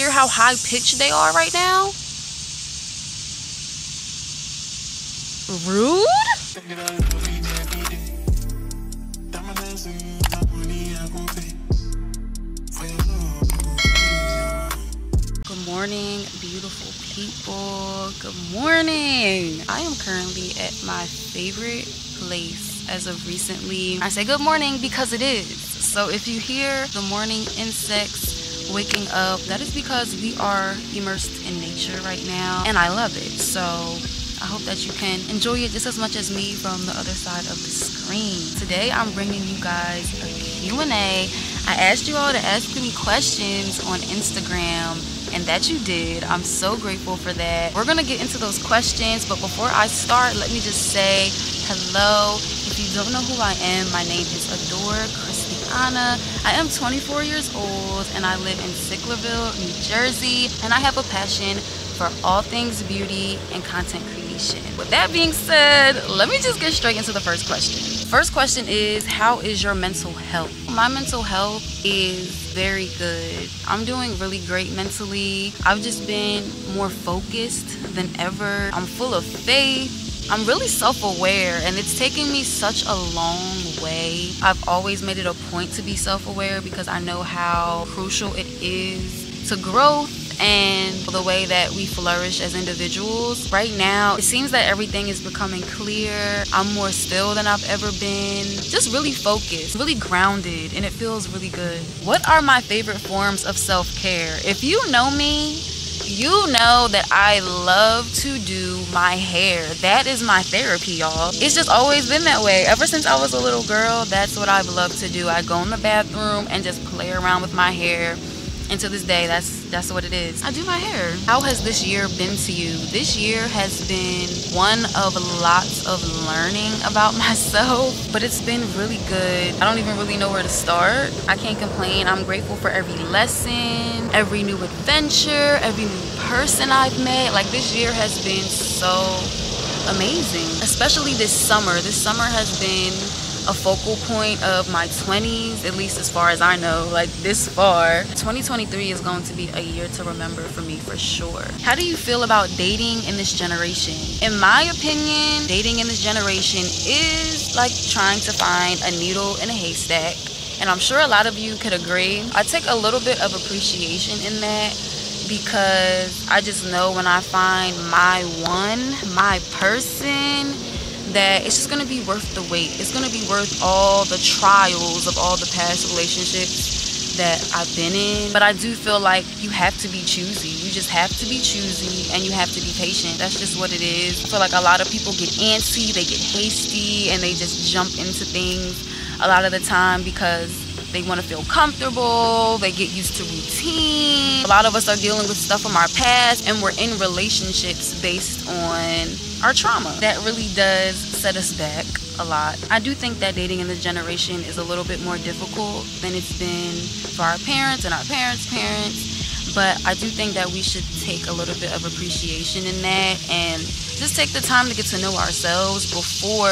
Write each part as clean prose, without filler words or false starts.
hear how high pitched they are right now? Rude? Good morning, beautiful people. Good morning. I am currently at my favorite place as of recently. I say good morning because it is. So if you hear the morning insects waking up, that is because we are immersed in nature right now, and I love it. So I hope that you can enjoy it just as much as me from the other side of the screen. Today I'm bringing you guys a Q&A. I asked you all to ask me questions on Instagram, and that you did. I'm so grateful for that. We're gonna get into those questions, but before I start, let me just say hello. If you don't know who I am, my name is Kristiana. I am 24 years old and I live in Sicklerville, New Jersey, and I have a passion for all things beauty and content creation. With that being said, let me just get straight into the first question. First question is, how is your mental health? My mental health is very good. I'm doing really great mentally. I've just been more focused than ever. I'm full of faith. I'm really self-aware, and it's taken me such a long way. I've always made it a point to be self-aware because I know how crucial it is to growth and the way that we flourish as individuals. Right now, it seems that everything is becoming clear. I'm more still than I've ever been. Just really focused, really grounded, and it feels really good. What are my favorite forms of self-care? If you know me, you know that I love to do my hair. That is my therapy, y'all. It's just always been that way. Ever since I was a little girl, that's what I've loved to do. I go in the bathroom and just play around with my hair. And to this day, that's what it is. I do my hair. How has this year been to you? This year has been one of lots of learning about myself, but it's been really good. I don't even really know where to start. I can't complain. I'm grateful for every lesson, every new adventure, every new person I've met. Like, this year has been so amazing, especially this summer. This summer has been a focal point of my 20s, at least as far as I know, like this far. 2023 is going to be a year to remember for me for sure. How do you feel about dating in this generation? In my opinion, dating in this generation is like trying to find a needle in a haystack, and I'm sure a lot of you could agree. I take a little bit of appreciation in that because I just know when I find my one, my person, that it's just gonna be worth the wait. It's gonna be worth all the trials of all the past relationships that I've been in. But I do feel like you have to be choosy. You just have to be choosy, and you have to be patient. That's just what it is. I feel like a lot of people get antsy, they get hasty, and they just jump into things a lot of the time because they want to feel comfortable, they get used to routine. A lot of us are dealing with stuff from our past, and we're in relationships based on our trauma. That really does set us back a lot. I do think that dating in this generation is a little bit more difficult than it's been for our parents and our parents' parents, but I do think that we should take a little bit of appreciation in that and just take the time to get to know ourselves before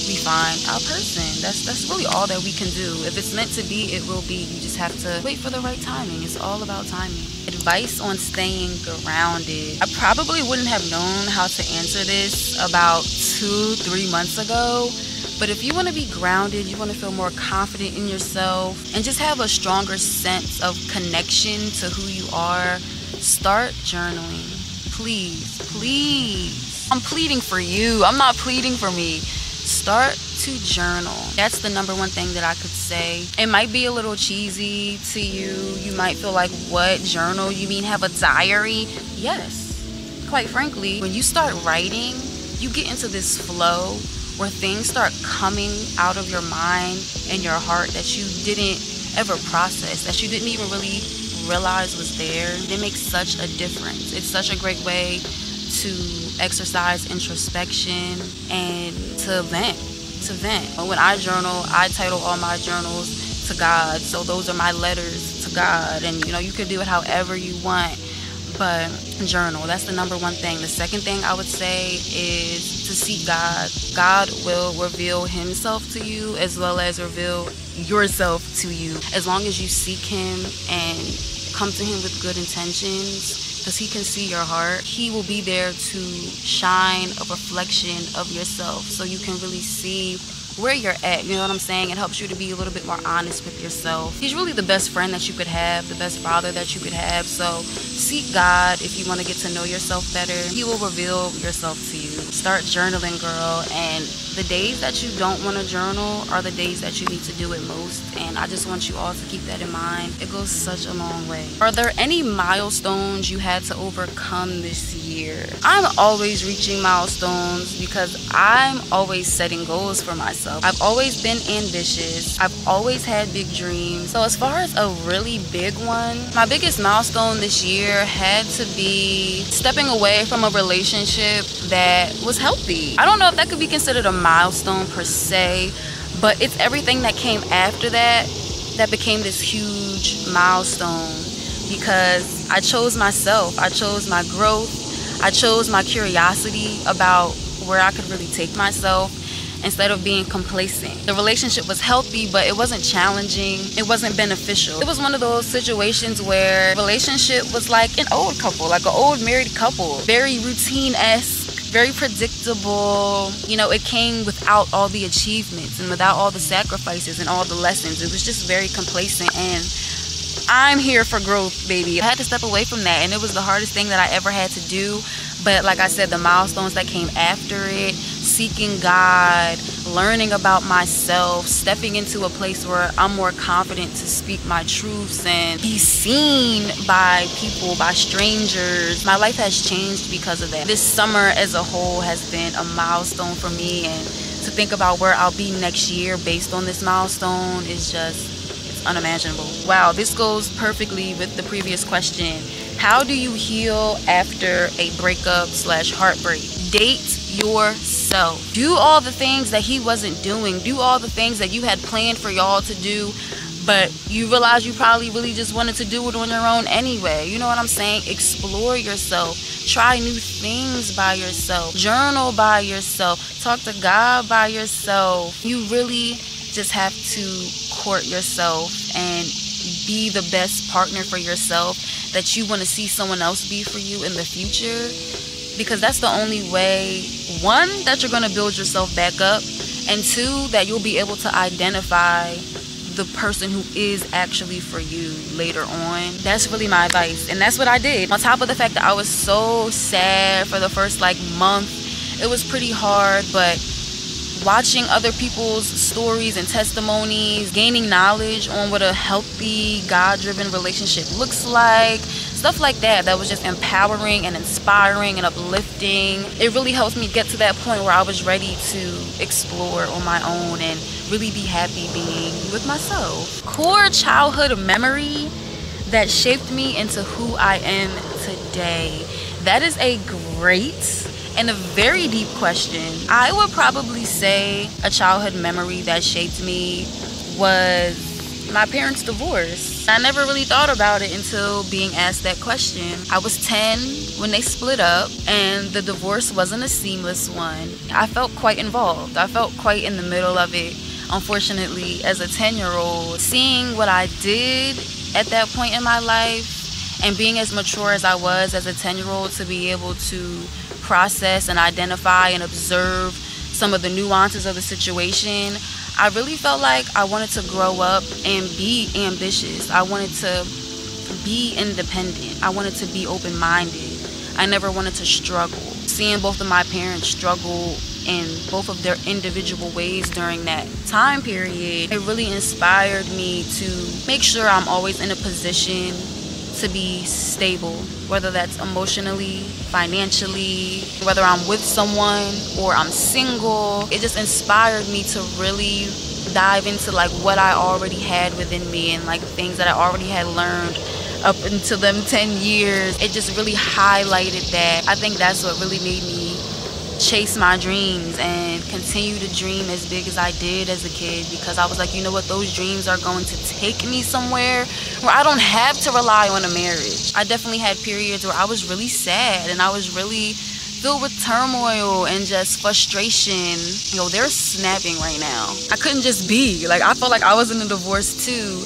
we find our person. That's really all that we can do. If it's meant to be, it will be. You just have to wait for the right timing. It's all about timing. Advice on staying grounded. I probably wouldn't have known how to answer this about 2-3 months ago, but if you want to be grounded, you want to feel more confident in yourself and just have a stronger sense of connection to who you are, start journaling. Please, please. I'm pleading for you. I'm not pleading for me. Start to journal. That's the number one thing that I could say. It might be a little cheesy to you. You might feel like, what, journal? You mean have a diary? Yes. Quite frankly, when you start writing, you get into this flow where things start coming out of your mind and your heart that you didn't ever process, that you didn't even really realize was there. It makes such a difference. It's such a great way to exercise introspection and to vent. When I journal, I title all my journals to God. So those are my letters to God. And you could do it however you want, but journal. That's the number one thing. The second thing I would say is to seek God. God will reveal himself to you as well as reveal yourself to you. As long as you seek him and come to him with good intentions, because he can see your heart. He will be there to shine a reflection of yourself so you can really see where you're at, you know what I'm saying? It helps you to be a little bit more honest with yourself. He's really the best friend that you could have, the best father that you could have. So seek God if you want to get to know yourself better. He will reveal yourself to you. Start journaling, girl. And the days that you don't want to journal are the days that you need to do it most. And I just want you all to keep that in mind. It goes such a long way. Are there any milestones you had to overcome this year? I'm always reaching milestones because I'm always setting goals for myself. I've always been ambitious. I've always had big dreams. So as far as a really big one, my biggest milestone this year had to be stepping away from a relationship that was healthy. I don't know if that could be considered a milestone per se, but it's everything that came after that that became this huge milestone, because I chose myself. I chose my growth. I chose my curiosity about where I could really take myself instead of being complacent. The relationship was healthy, but it wasn't challenging. It wasn't beneficial. It was one of those situations where relationship was like an old couple, like an old married couple. Very routine-esque, very predictable. You know, it came without all the achievements and without all the sacrifices and all the lessons. It was just very complacent, and I'm here for growth, baby. I had to step away from that, and it was the hardest thing that I ever had to do. But like I said, the milestones that came after it, seeking God, learning about myself, stepping into a place where I'm more confident to speak my truths and be seen by people, by strangers. My life has changed because of that. This summer as a whole has been a milestone for me, and to think about where I'll be next year based on this milestone is just unimaginable. Wow, this goes perfectly with the previous question. How do you heal after a breakup / heartbreak? Date yourself. Do all the things that he wasn't doing. Do all the things that you had planned for y'all to do, but you realize you probably really just wanted to do it on your own anyway. You know what I'm saying? Explore yourself. Try new things by yourself. Journal by yourself. Talk to God by yourself. You really just have to court yourself and be the best partner for yourself that you want to see someone else be for you in the future, because that's the only way, one, that you're going to build yourself back up, and two, that you'll be able to identify the person who is actually for you later on. That's really my advice, and that's what I did. On top of the fact that I was so sad for the first month, it was pretty hard, but watching other people's stories and testimonies, gaining knowledge on what a healthy, God-driven relationship looks like, stuff like that, that was just empowering and inspiring and uplifting. It really helped me get to that point where I was ready to explore on my own and really be happy being with myself. Core childhood memory that shaped me into who I am today. That is a great and a very deep question. I would probably say a childhood memory that shaped me was my parents' divorce. I never really thought about it until being asked that question. I was 10 when they split up, and the divorce wasn't a seamless one. I felt quite involved. I felt quite in the middle of it, unfortunately, as a 10-year-old. Seeing what I did at that point in my life and being as mature as I was as a 10-year-old to be able to process and identify and observe some of the nuances of the situation, I really felt like I wanted to grow up and be ambitious. I wanted to be independent. I wanted to be open-minded. I never wanted to struggle. Seeing both of my parents struggle in both of their individual ways during that time period, it really inspired me to make sure I'm always in a position to be stable, whether that's emotionally, financially, whether I'm with someone or I'm single. It just inspired me to really dive into what I already had within me and things that I already had learned up until them 10 years. It just really highlighted that. I think that's what really made me chase my dreams and continue to dream as big as I did as a kid, because I was like, you know what, those dreams are going to take me somewhere where I don't have to rely on a marriage. I definitely had periods where I was really sad and I was really filled with turmoil and just frustration. They're snapping right now. I couldn't just be. I felt like I was in a divorce too.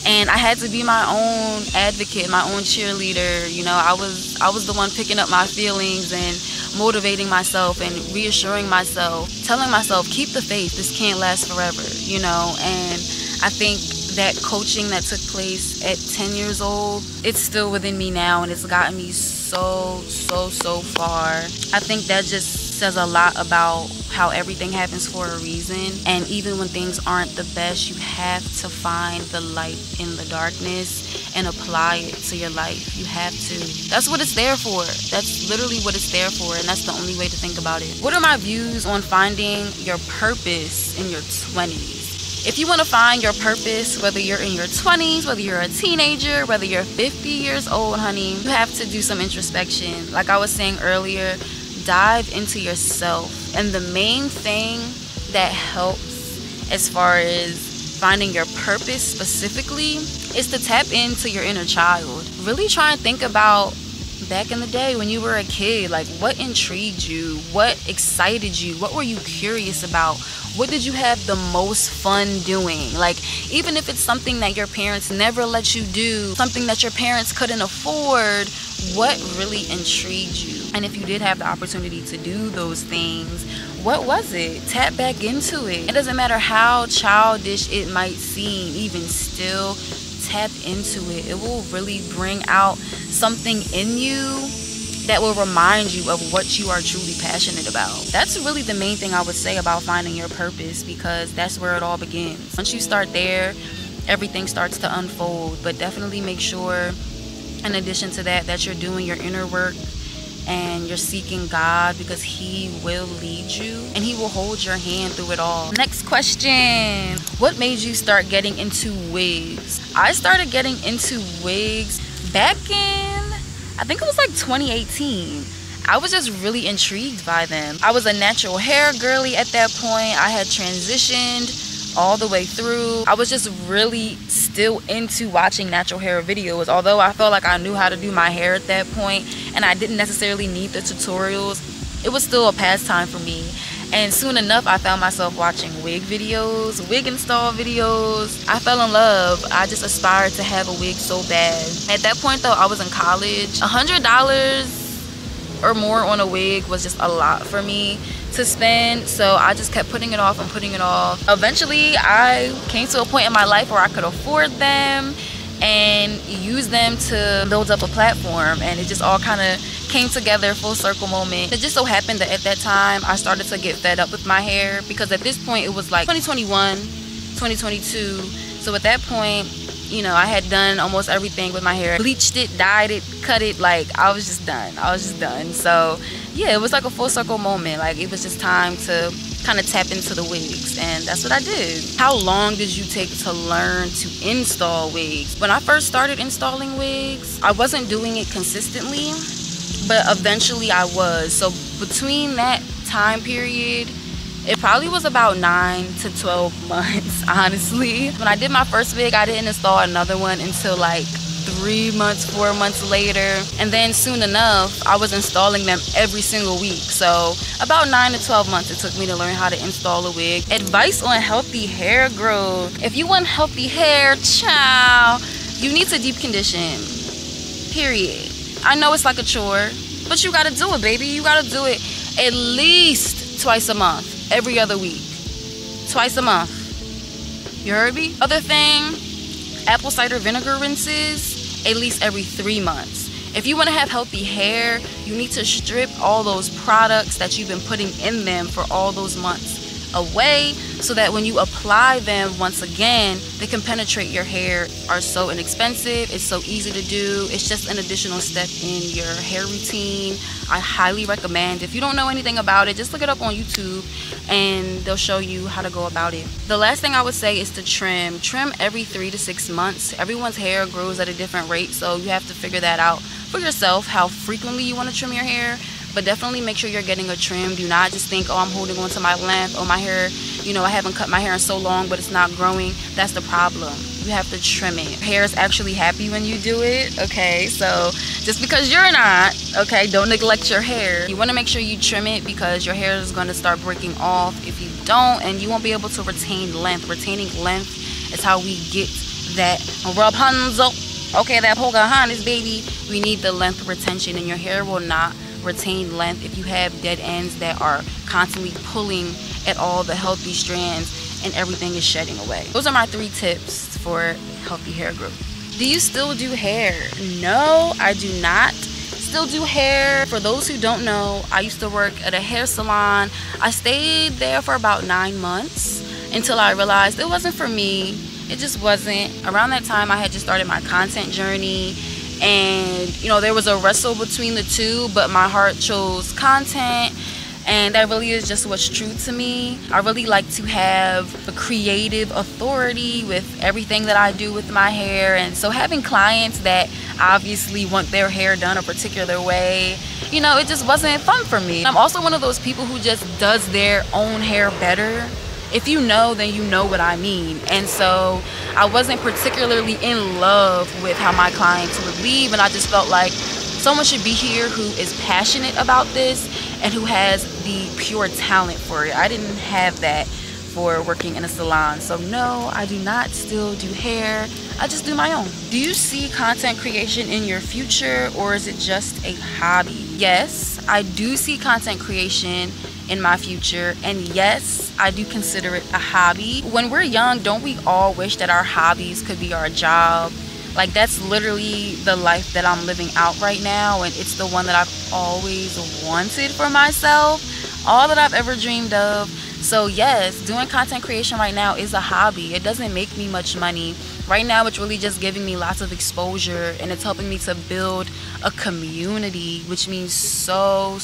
And I had to be my own advocate, my own cheerleader. You know, I was the one picking up my feelings and motivating myself and reassuring myself, telling myself, keep the faith, this can't last forever, you know. And I think that coaching that took place at 10 years old, it's still within me now, and it's gotten me so far. I think that just says a lot about how everything happens for a reason. And even when things aren't the best, you have to find the light in the darkness and apply it to your life. You have to. That's what it's there for. That's literally what it's there for, and that's the only way to think about it. What are my views on finding your purpose in your 20s? If you want to find your purpose, whether you're in your 20s, whether you're a teenager, whether you're 50 years old, honey, you have to do some introspection. Like I was saying earlier, dive into yourself. And the main thing that helps as far as finding your purpose specifically is to tap into your inner child. Really try and think about back in the day when you were a kid. Like, what intrigued you? What excited you? What were you curious about? What did you have the most fun doing? Like, even if it's something that your parents never let you do, something that your parents couldn't afford, what really intrigued you? And if you did have the opportunity to do those things, what was it? Tap back into it. It doesn't matter how childish it might seem, even still, tap into it. It will really bring out something in you that will remind you of what you are truly passionate about. That's really the main thing I would say about finding your purpose, because that's where it all begins. Once you start there, everything starts to unfold. But definitely make sure, in addition to that, that you're doing your inner work and you're seeking God, because He will lead you and He will hold your hand through it all. Next question. What made you start getting into wigs? I started getting into wigs back in, I think it was like 2018. I was just really intrigued by them. I was a natural hair girly at that point. I had transitioned all the way through. I was just really still into watching natural hair videos, although I felt like I knew how to do my hair at that point and I didn't necessarily need the tutorials. It was still a pastime for me. And soon enough, I found myself watching wig videos, wig install videos. I fell in love. I just aspired to have a wig so bad. At that point though, I was in college. $100 or more on a wig was just a lot for me to spend, so I just kept putting it off and putting it off. Eventually, I came to a point in my life where I could afford them and use them to build up a platform, and it just all kind of came together, full circle moment. It just so happened that at that time I started to get fed up with my hair, because at this point it was like 2021, 2022. So at that point, you know, I had done almost everything with my hair. Bleached it, dyed it, cut it, like I was just done. So yeah, it was like a full circle moment. Like it was just time to kind of tap into the wigs, and that's what I did. How long did you take to learn to install wigs? When I first started installing wigs, I wasn't doing it consistently, but eventually I was. So between that time period, it probably was about 9 to 12 months, honestly. When I did my first wig, I didn't install another one until like 3 months, 4 months later. And then soon enough, I was installing them every single week. So about 9 to 12 months it took me to learn how to install a wig. Advice on healthy hair growth. If you want healthy hair, child, you need to deep condition, period. I know it's like a chore, but you gotta do it, baby. You gotta do it at least twice a month, every other week. Twice a month. You heard me? Other thing, apple cider vinegar rinses at least every 3 months. If you want to have healthy hair, you need to strip all those products that you've been putting in them for all those months away, so that when you apply them once again, they can penetrate your hair. Are so inexpensive, it's so easy to do. It's just an additional step in your hair routine. I highly recommend. If you don't know anything about it, just look it up on YouTube and they'll show you how to go about it. The last thing I would say is to trim every 3 to 6 months. Everyone's hair grows at a different rate, so you have to figure that out for yourself, how frequently you want to trim your hair. But definitely make sure you're getting a trim. Do not just think, oh, I'm holding on to my length, or my hair, you know, I haven't cut my hair in so long but it's not growing. That's the problem. You have to trim it. Hair is actually happy when you do it, okay? So just because you're not, okay, don't neglect your hair. You want to make sure you trim it, because your hair is going to start breaking off if you don't, and you won't be able to retain length. Retaining length is how we get that Rapunzel. Okay, that Pocahontas, baby. We need the length retention, and your hair will not retain length if you have dead ends that are constantly pulling at all the healthy strands and everything is shedding away. Those are my 3 tips for healthy hair growth. Do you still do hair? No, I do not still do hair. For those who don't know, I used to work at a hair salon. I stayed there for about 9 months until I realized it wasn't for me. It just wasn't. Around that time, I had just started my content journey, and you know, there was a wrestle between the two, but my heart chose content, and that really is just what's true to me. I really like to have a creative authority with everything that I do with my hair, and so having clients that obviously want their hair done a particular way, you know, it just wasn't fun for me. I'm also one of those people who just does their own hair better. If you know, then you know what I mean. And so I wasn't particularly in love with how my clients would leave, and I just felt like someone should be here who is passionate about this and who has the pure talent for it. I didn't have that for working in a salon. So no, I do not still do hair. I just do my own. Do you see content creation in your future, or is it just a hobby? Yes, I do see content creation in my future, and yes, I do consider it a hobby. When we're young, don't we all wish that our hobbies could be our job? Like, that's literally the life that I'm living out right now, and it's the one that I've always wanted for myself, all that I've ever dreamed of. So yes, doing content creation right now is a hobby. It doesn't make me much money. Right now, it's really just giving me lots of exposure, and it's helping me to build a community, which means so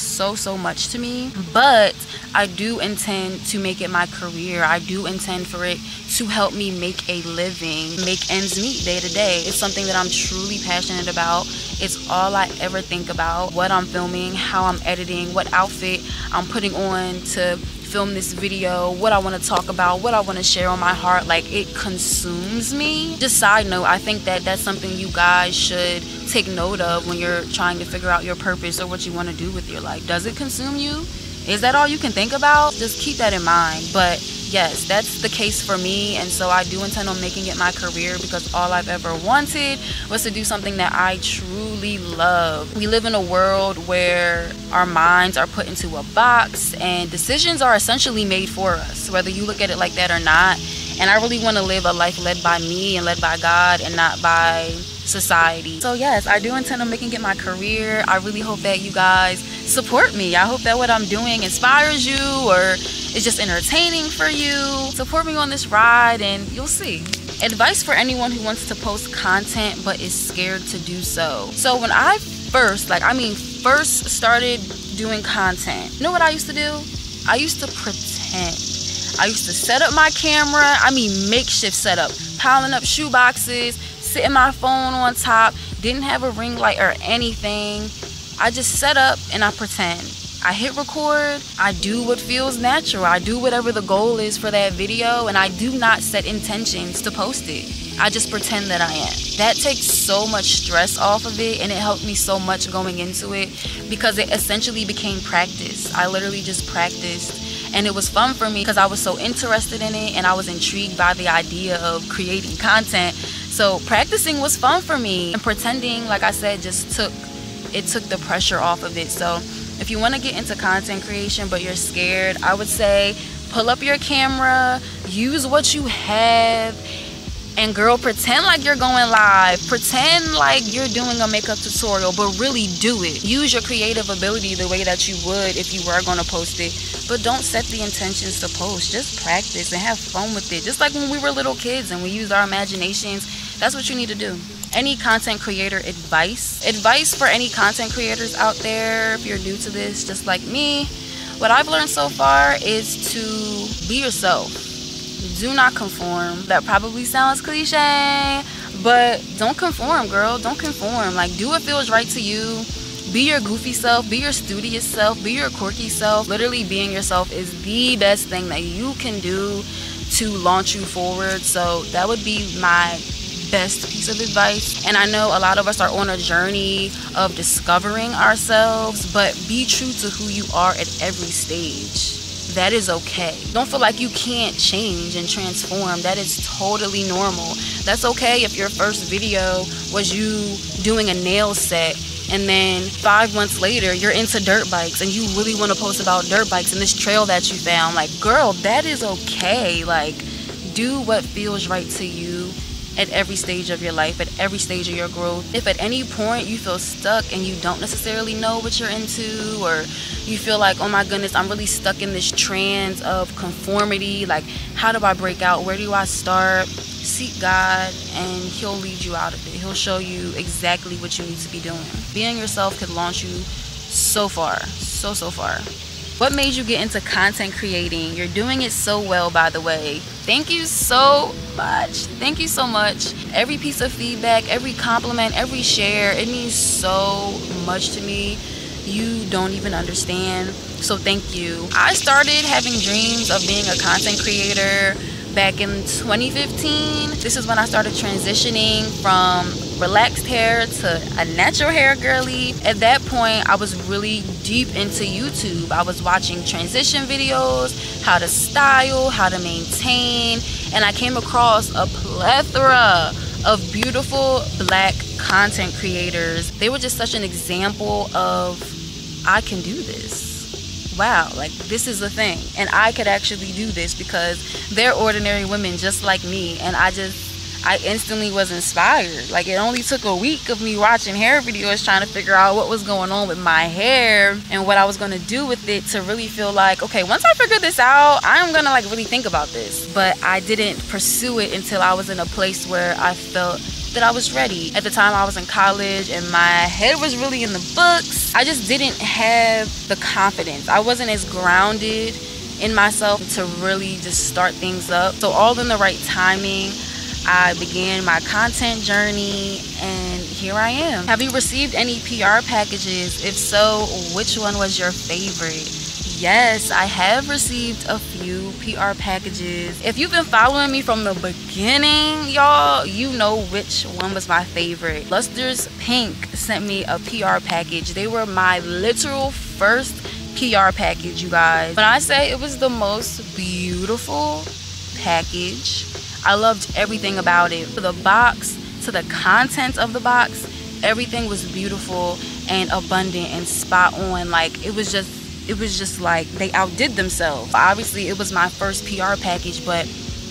much to me. But I do intend to make it my career. I do intend for it to help me make a living, make ends meet day to day. It's something that I'm truly passionate about. It's all I ever think about. What I'm filming, how I'm editing, what outfit I'm putting on to film this video, what I want to talk about, what I want to share on my heart. Like, it consumes me. Just side note, I think that that's something you guys should take note of when you're trying to figure out your purpose or what you want to do with your life. Does it consume you? Is that all you can think about? Just keep that in mind. But yes, that's the case for me, and so I do intend on making it my career, because all I've ever wanted was to do something that I truly love. We live in a world where our minds are put into a box, and decisions are essentially made for us, whether you look at it like that or not. And I really want to live a life led by me and led by God, and not by society. So yes, I do intend on making it my career. I really hope that you guys support me. I hope that what I'm doing inspires you, or is just entertaining for you. Support me on this ride, and you'll see. Advice for anyone who wants to post content but is scared to do so. So when I first started doing content, you know what I used to do? I used to pretend. I used to set up my camera, makeshift setup, piling up shoe boxes, sitting my phone on top, didn't have a ring light or anything. I just set up and I pretend. I hit record, I do what feels natural, I do whatever the goal is for that video, and I do not set intentions to post it. I just pretend that I am. That takes so much stress off of it, and it helped me so much going into it, because it essentially became practice. I literally just practiced, and it was fun for me because I was so interested in it, and I was intrigued by the idea of creating content. So practicing was fun for me, and pretending, like I said, just took the pressure off of it. So if you want to get into content creation but you're scared, I would say pull up your camera, use what you have, and girl, pretend like you're going live. Pretend like you're doing a makeup tutorial, but really do it. Use your creative ability the way that you would if you were going to post it, but don't set the intentions to post. Just practice and have fun with it. Just like when we were little kids and we used our imaginations, that's what you need to do. Any content creator advice for any content creators out there, if you're new to this just like me, what I've learned so far is to be yourself. Do not conform. That probably sounds cliche, but don't conform, girl. Don't conform. Like, do what feels right to you. Be your goofy self, be your studious self, be your quirky self. Literally being yourself is the best thing that you can do to launch you forward. So that would be my best piece of advice. And I know a lot of us are on a journey of discovering ourselves, but be true to who you are at every stage. that is okay. Don't feel like you can't change and transform. That is totally normal. That's okay if your first video was you doing a nail set, and then 5 months later you're into dirt bikes and you really want to post about dirt bikes and this trail that you found. Like, girl, that is okay. Like, do what feels right to you at every stage of your life, at every stage of your growth. If at any point you feel stuck and you don't necessarily know what you're into, or you feel like, oh my goodness, I'm really stuck in this trance of conformity, like, how do I break out? Where do I start? Seek God and he'll lead you out of it. He'll show you exactly what you need to be doing. Being yourself can launch you so far, so far. What made you get into content creating? You're doing it so well, by the way. Thank you so much. Thank you so much. Every piece of feedback, every compliment, every share, it means so much to me. You don't even understand. So thank you. I started having dreams of being a content creator back in 2015. This is when I started transitioning from relaxed hair to a natural hair girly. At that point, I was really deep into YouTube. I was watching transition videos, how to style, how to maintain, and I came across a plethora of beautiful Black content creators. They were just such an example of, I can do this. Wow, like, this is a thing, and I could actually do this because they're ordinary women just like me. And I instantly was inspired. Like, it only took a week of me watching hair videos trying to figure out what was going on with my hair and what I was going to do with it to really feel like, okay, once I figure this out, I'm gonna like really think about this. But I didn't pursue it until I was in a place where I felt that I was ready. At the time, I was in college and my head was really in the books. I just didn't have the confidence. I wasn't as grounded in myself to really just start things up. So all in the right timing, I began my content journey, and here I am. Have you received any PR packages? If so, which one was your favorite? Yes, I have received a few PR packages. If you've been following me from the beginning, y'all, you know which one was my favorite. Luster's Pink sent me a PR package. They were my literal first PR package, you guys. When I say it was the most beautiful package, I loved everything about it. To the box, to the content of the box, everything was beautiful and abundant and spot on. Like, it was just like they outdid themselves. Obviously, it was my first PR package, but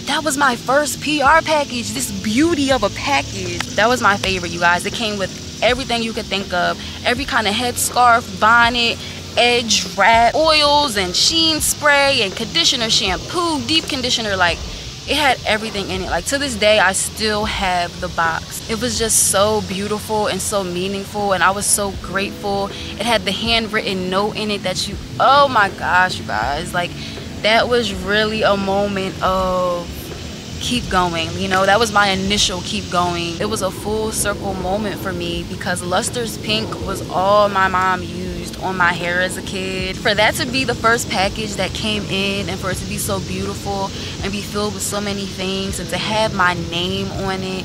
that was my first PR package. This beauty of a package. That was my favorite, you guys. It came with everything you could think of. Every kind of headscarf, bonnet, edge wrap, oils and sheen spray and conditioner, shampoo, deep conditioner. Like, it had everything in it. Like, to this day, I still have the box. It was just so beautiful and so meaningful, and I was so grateful. It had the handwritten note in it that you, oh my gosh, you guys, like, that was really a moment of keep going. You know, that was my initial keep going. It was a full circle moment for me because Luster's Pink was all my mom used on my hair as a kid. For that to be the first package that came in, and for it to be so beautiful and be filled with so many things, and to have my name on it,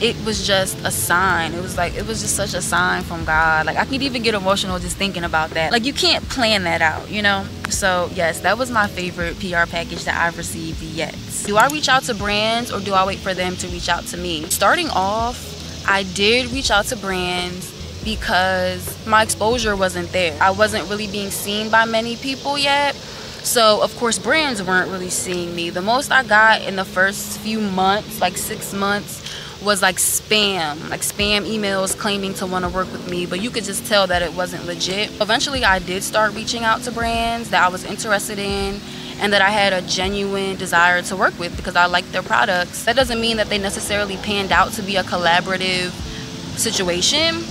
it was just a sign. It was just such a sign from God. Like, I could even get emotional just thinking about that. Like, you can't plan that out, you know? So yes, that was my favorite PR package that I've received yet. Do I reach out to brands or do I wait for them to reach out to me? Starting off, I did reach out to brands because my exposure wasn't there. I wasn't really being seen by many people yet. So of course brands weren't really seeing me. The most I got in the first few months, like 6 months, was like spam emails claiming to want to work with me, but you could just tell that it wasn't legit. Eventually I did start reaching out to brands that I was interested in and that I had a genuine desire to work with because I liked their products. That doesn't mean that they necessarily panned out to be a collaborative situation,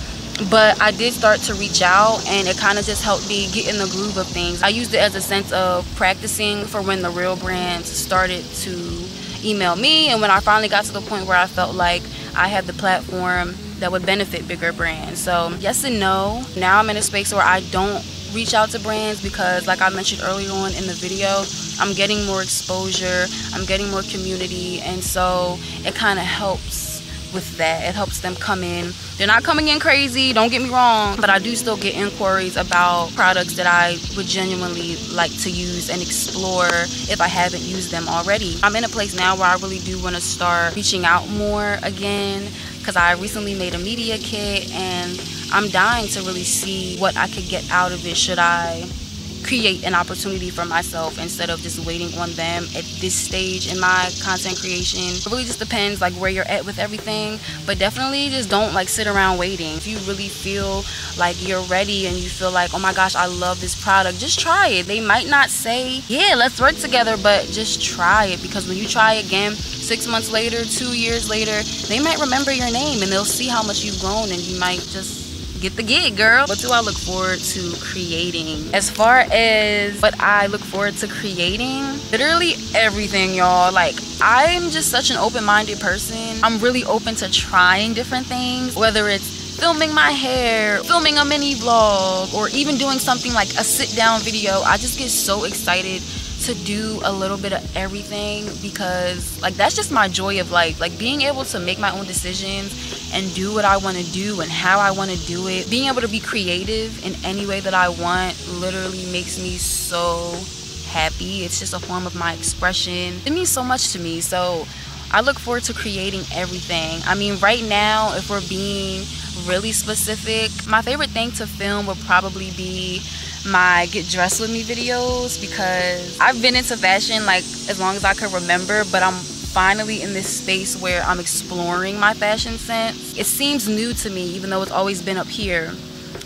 but I did start to reach out, and it kind of just helped me get in the groove of things. I used it as a sense of practicing for when the real brands started to email me, and when I finally got to the point where I felt like I had the platform that would benefit bigger brands. So yes and no. Now I'm in a space where I don't reach out to brands because, like I mentioned earlier on in the video, I'm getting more exposure, I'm getting more community, and so it kind of helps with that. It helps them come in. They're not coming in crazy, don't get me wrong, but I do still get inquiries about products that I would genuinely like to use and explore if I haven't used them already. I'm in a place now where I really do want to start reaching out more again, because I recently made a media kit and I'm dying to really see what I could get out of it should I create an opportunity for myself instead of just waiting on them at this stage in my content creation. It really just depends like where you're at with everything, but definitely just don't like sit around waiting. If you really feel like you're ready and you feel like, oh my gosh, I love this product, just try it. They might not say, yeah, let's work together, but just try it, because when you try again 6 months later, 2 years later, they might remember your name and they'll see how much you've grown, and you might just get the gig, girl. What do I look forward to creating? As far as what I look forward to creating, literally everything, y'all. Like, I'm just such an open-minded person. I'm really open to trying different things, whether it's filming my hair, filming a mini vlog, or even doing something like a sit-down video. I just get so excited to do a little bit of everything, because like that's just my joy of life. Like being able to make my own decisions and do what I want to do and how I want to do it, being able to be creative in any way that I want, literally makes me so happy. It's just a form of my expression. It means so much to me. So I look forward to creating everything. I mean, right now, if we're being really specific, my favorite thing to film would probably be my get dressed with me videos, because I've been into fashion like as long as I could remember, but I'm finally in this space where I'm exploring my fashion sense. It seems new to me, even though it's always been up here.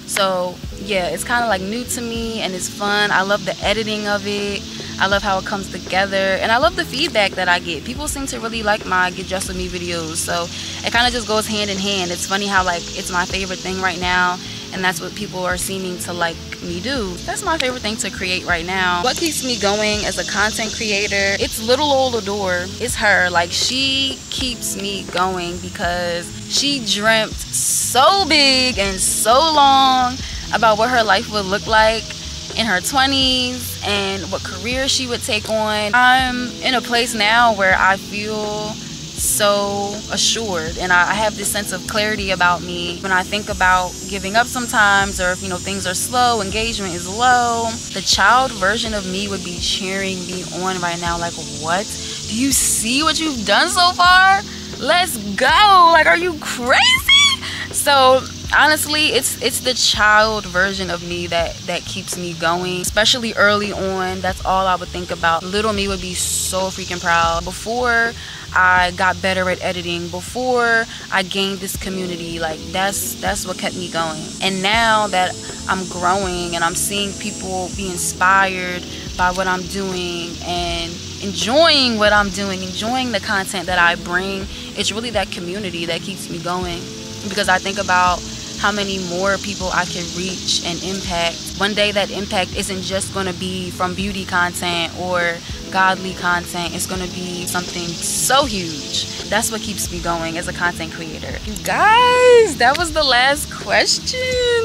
So yeah, it's kind of like new to me and it's fun. I love the editing of it. I love how it comes together, and I love the feedback that I get. People seem to really like my get dressed with me videos, so it kind of just goes hand in hand. It's funny how like it's my favorite thing right now, and that's what people are seeming to like me do. That's my favorite thing to create right now. What keeps me going as a content creator, it's little old Adore. It's her. Like, she keeps me going because she dreamt so big and so long about what her life would look like in her 20s and what career she would take on. I'm in a place now where I feel so assured, and I have this sense of clarity about me. When I think about giving up sometimes, or if things are slow, engagement is low, the child version of me would be cheering me on right now, like, what? Do you see what you've done so far? Let's go. Like, are you crazy? So honestly, it's the child version of me that keeps me going, especially early on. That's all I would think about. Little me would be so freaking proud. Before I got better at editing, before I gained this community, like that's what kept me going. And now that I'm growing and I'm seeing people be inspired by what I'm doing and enjoying what I'm doing, enjoying the content that I bring, it's really that community that keeps me going. Because I think about how many more people I can reach and impact. One day that impact isn't just going to be from beauty content or godly content. It's going to be something so huge. That's what keeps me going as a content creator. You guys, that was the last question.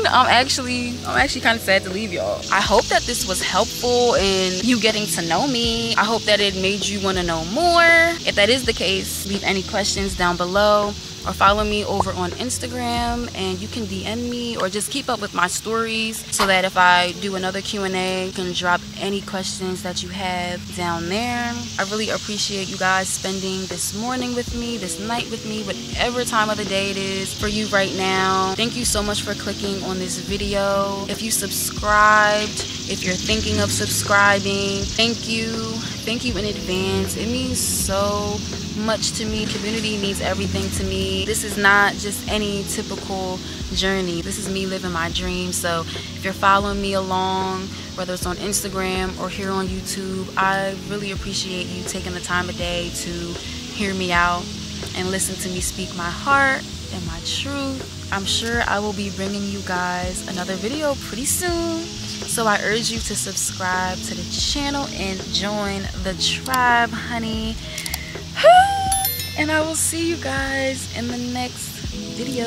I'm actually kind of sad to leave y'all. I hope that this was helpful in you getting to know me. I hope that it made you want to know more. If that is the case, leave any questions down below, or follow me over on Instagram, and you can DM me or just keep up with my stories so that if I do another Q&A, you can drop any questions that you have down there. I really appreciate you guys spending this morning with me, this night with me, whatever time of the day it is for you right now. Thank you so much for clicking on this video. If you subscribed, if you're thinking of subscribing, thank you in advance. It means so much to me. Community means everything to me. This is not just any typical journey. This is me living my dream. So if you're following me along, whether it's on Instagram or here on YouTube, I really appreciate you taking the time of day to hear me out and listen to me speak my heart and my truth. I'm sure I will be bringing you guys another video pretty soon. So I urge you to subscribe to the channel and join the tribe, honey. And I will see you guys in the next video.